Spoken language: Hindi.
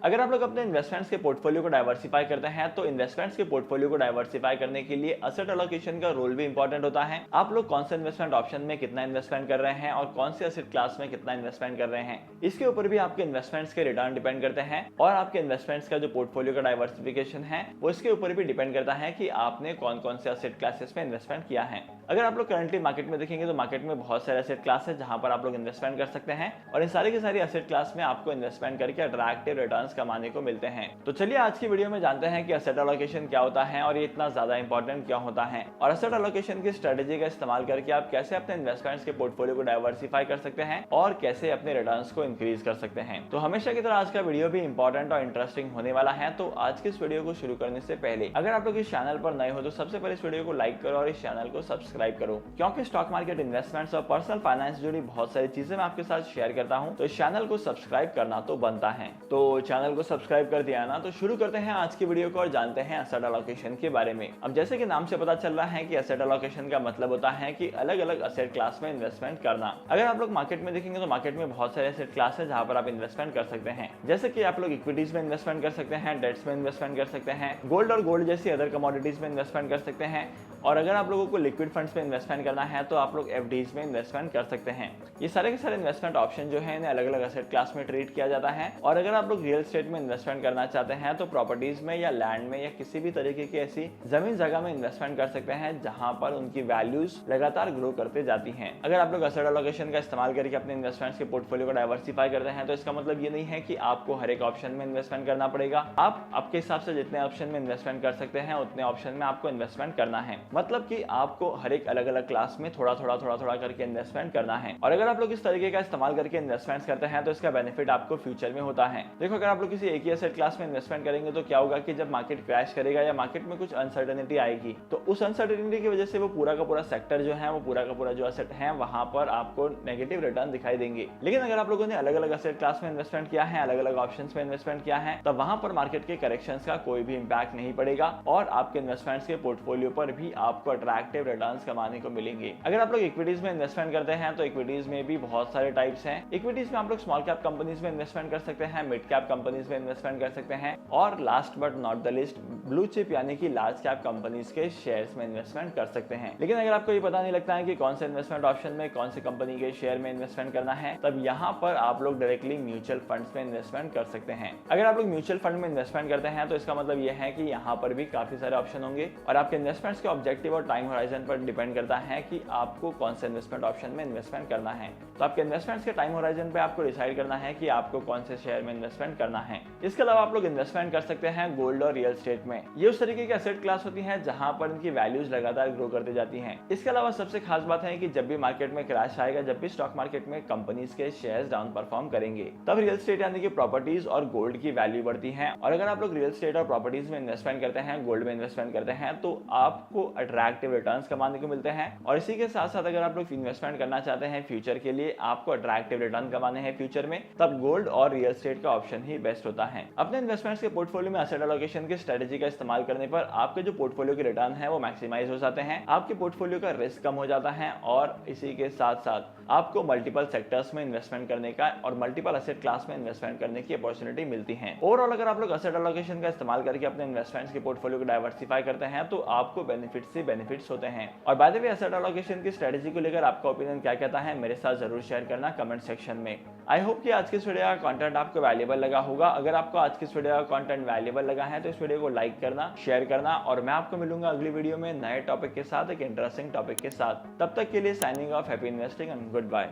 अगर आप लोग अपने इन्वेस्टमेंट्स के पोर्टफोलियो को डाइवर्सिफाई करते हैं तो इन्वेस्टमेंट्स के पोर्टफोलियो को डाइवर्सिफाई करने के लिए एसेट एलोकेशन का रोल भी इंपॉर्टेंट होता है। आप लोग कौन से इन्वेस्टमेंट ऑप्शन में कितना इन्वेस्टमेंट कर रहे हैं और कौन से एसेट क्लास में कितना इन्वेस्टमेंट कर रहे हैं, इसके ऊपर भी आपके इन्वेस्टमेंट्स के रिटर्न डिपेंड करते हैं। और आपके इन्वेस्टमेंट्स का जो पोर्टफोलियो का डाइवर्सिफिकेशन है वो इसके ऊपर भी डिपेंड करता है कि आपने कौन कौन से एसेट क्लासेस में इन्वेस्टमेंट किया है। अगर आप लोग करंटली मार्केट में देखेंगे तो मार्केट में बहुत सारे एसेट क्लास है जहां पर आप लोग इन्वेस्टमेंट कर सकते हैं और इन सारी की सारी एसेट क्लास में आपको इन्वेस्टमेंट करके अट्रैक्टिव रिटर्न्स कमाने को मिलते हैं। तो चलिए आज की वीडियो में जानते हैं कि एसेट एलोकेशन क्या होता है और ये इतना ज्यादा इंपॉर्टेंट क्यों होता है, और एसेट एलोकेशन की स्ट्रेटेजी का इस्तेमाल करके आप कैसे अपने इन्वेस्टमेंट्स के पोर्टफोलियो को डाइवर्सिफाई कर सकते हैं और कैसे अपने रिटर्न्स को इंक्रीज कर सकते हैं। तो हमेशा की तरह आज का वीडियो भी इंपॉर्टेंट और इंटरेस्टिंग होने वाला है। तो आज की इस वीडियो को शुरू करने से पहले अगर आप लोग इस चैनल पर नए हो तो सबसे पहले इस वीडियो को लाइक करो और इस चैनल को सब्सक्राइब करो, क्योंकि स्टॉक मार्केट, इन्वेस्टमेंट्स और पर्सनल फाइनेंस जुड़ी बहुत सारी चीजें मैं आपके साथ शेयर करता हूं। तो इस चैनल को सब्सक्राइब करना तो बनता है। तो चैनल को सब्सक्राइब कर दिया ना, तो शुरू करते हैं आज की वीडियो को और जानते हैं एसेट एलोकेशन के बारे में। अब जैसे कि नाम से पता चल रहा है कि एसेट एलोकेशन का मतलब होता है कि अलग अलग एसेट क्लास में इन्वेस्टमेंट करना। अगर आप लोग मार्केट में देखेंगे तो मार्केट में बहुत सारे एसेट क्लास है जहां पर आप इन्वेस्टमेंट कर सकते हैं। जैसे कि आप लोग इक्विटीज में इन्वेस्टमेंट कर सकते हैं, डेट्स में इन्वेस्टमेंट कर सकते हैं, गोल्ड और गोल्ड जैसी अदर कमोडिटीज में इन्वेस्टमेंट कर सकते हैं, और अगर आप लोगों को लिक्विड फंड्स में इन्वेस्टमेंट करना है तो आप लोग एफडीज में इन्वेस्टमेंट कर सकते हैं। ये सारे के सारे इन्वेस्टमेंट ऑप्शन जो है इन्हें अलग अलग एसेट क्लास में ट्रीट किया जाता है। और अगर आप लोग रियल एस्टेट में इन्वेस्टमेंट करना चाहते हैं तो प्रॉपर्टीज में या लैंड में या किसी भी तरीके की ऐसी जमीन जगह में इन्वेस्टमेंट कर सकते हैं जहां पर उनकी वैल्यूज लगातार ग्रो करते जाती हैं। अगर आप लोग एसेट एलोकेशन का इस्तेमाल करके अपने इन्वेस्टमेंट्स के पोर्टफोलियो को डाइवर्सिफाई करते हैं तो इसका मतलब ये नहीं है कि आपको हर एक ऑप्शन में इन्वेस्टमेंट करना पड़ेगा। आप आपके हिसाब से जितने ऑप्शन में इन्वेस्टमेंट कर सकते हैं उतने ऑप्शन में आपको इन्वेस्टमेंट करना है। मतलब कि आपको हर एक अलग अलग क्लास में थोड़ा थोड़ा करके इन्वेस्टमेंट करना है। और अगर आप लोग इस तरीके का इस्तेमाल करके इन्वेस्टमेंट्स करते हैं तो इसका बेनिफिट आपको फ्यूचर में होता है। देखो, अगर आप लोग किसी एक ही एसेट क्लास में इन्वेस्टमेंट करेंगे तो क्या होगा कि जब मार्केट क्रैश करेगा या मार्केट में कुछ अनसर्टेनिटी आएगी तो उस अनसर्टेनिटी की वजह से वो पूरा का पूरा सेक्टर जो है, वो पूरा का पूरा जो एसेट है, वहां पर आपको नेगेटिव रिटर्न दिखाई देंगे। लेकिन अगर आप लोगों ने अलग अलग एसेट क्लास में इन्वेस्टमेंट किया है, अलग अलग ऑप्शंस में इन्वेस्टमेंट किया है, तब वहां पर मार्केट के करेक्शंस का कोई भी इंपैक्ट नहीं पड़ेगा और आपके इन्वेस्टमेंट्स के पोर्टफोलियो पर भी आपको अट्रैक्टिव रिटर्न्स कमाने को मिलेंगे। अगर आप लोग इक्विटीज में इन्वेस्टमेंट करते हैं तो इक्विटीज में भी बहुत सारे टाइप्स हैं। इक्विटीज में आप लोग स्मॉल कैप कंपनीज में इन्वेस्टमेंट कर सकते हैं, मिड कैप कंपनीज में इन्वेस्टमेंट कर सकते हैं, और last but not the list blue chip यानी कि लार्ज कैप कंपनीज के शेयर्स में इन्वेस्टमेंट कर सकते हैं। लेकिन अगर आपको ये पता नहीं लगता है कि कौन से इन्वेस्टमेंट ऑप्शन में कौन सी कंपनी के शेयर में इन्वेस्टमेंट करना है, तब यहाँ पर आप लोग डायरेक्टली म्यूचुअल फंड्स में इन्वेस्टमेंट कर सकते हैं। अगर आप लोग म्यूचुअल फंड में इन्वेस्टमेंट करते हैं तो इसका मतलब ये है कि यहाँ पर भी काफी सारे ऑप्शन होंगे और आपके इन्वेस्टमेंट्स के ऑब्जेक्टिव और टाइम होराइजन पर डिपेंड करता है कि आपको कौन से इन्वेस्टमेंट ऑप्शन में इन्वेस्टमेंट करना है। तो आपके इन्वेस्टमेंट्स के टाइम होराइजन पे आपको डिसाइड करना है कि आपको कौन से शेयर में इन्वेस्टमेंट करना है। इसके अलावा आप लोग इन्वेस्टमेंट कर सकते हैं गोल्ड और रियल एस्टेट में। ये उस तरीके की एसेट क्लास होती है जहां पर इनकी वैल्यूज लगातार ग्रो करते जाती हैं। इसके अलावा सबसे खास बात है कि जब भी मार्केट में क्रैश आएगा, जब भी स्टॉक मार्केट में कंपनीज के शेयर्स डाउन परफॉर्म करेंगे, तब रियल एस्टेट यानी कि प्रॉपर्टीज और गोल्ड की वैल्यू बढ़ती है। और अगर आप लोग रियल एस्टेट और प्रॉपर्टीज में इन्वेस्टमेंट करते हैं, गोल्ड में इन्वेस्टमेंट करते हैं, तो आपको अट्रैक्टिव रिटर्न्स कमाने को मिलते हैं। और इसी के साथ साथ अगर आप लोग इन्वेस्टमेंट करना चाहते हैं फ्यूचर के लिए, आपको अट्रैक्टिव रिटर्न कमाने हैं फ्यूचर में, तब गोल्ड और रियल एस्टेट का ऑप्शन ही बेस्ट होता है। अपने इन्वेस्टमेंट्स के पोर्टफोलियो में एसेट एलोकेशन की स्ट्रेटेजी का इस्तेमाल करने पर आपके जो पोर्टफोलियो के रिटर्न है वो मैक्सिमाइज हो जाते हैं, आपके पोर्टफोलियो का रिस्क कम हो जाता है और इसी के साथ साथ आपको मल्टीपल सेक्टर्स में इन्वेस्टमेंट करने का और मल्टीपल एसेट क्लास में इन्वेस्टमेंट करने की अपॉर्चुनिटी मिलती है। ओवरऑल अगर आप लोग एसेट एलोकेशन का इस्तेमाल करके अपने इन्वेस्टमेंट्स के पोर्टफोलियो को डाइवर्सिफाई करते हैं तो आपको बेनिफिट्स ही बेनिफिट्स होते हैं। और by the way, asset allocation की स्ट्रेटेजी को लेकर आपका ओपिनियन क्या कहता है मेरे साथ जरूर शेयर करना कमेंट सेक्शन में। आई होप कि आज की इस वीडियो का कंटेंट आपको वैल्यूएबल लगा होगा। अगर आपको आज की इस वीडियो का कंटेंट वैल्यूएबल लगा है तो इस वीडियो को लाइक करना, शेयर करना, और मैं आपको मिलूंगा अगली वीडियो में नए टॉपिक के साथ, एक इंटरेस्टिंग टॉपिक के साथ। तब तक के लिए signing off, happy investing and good bye.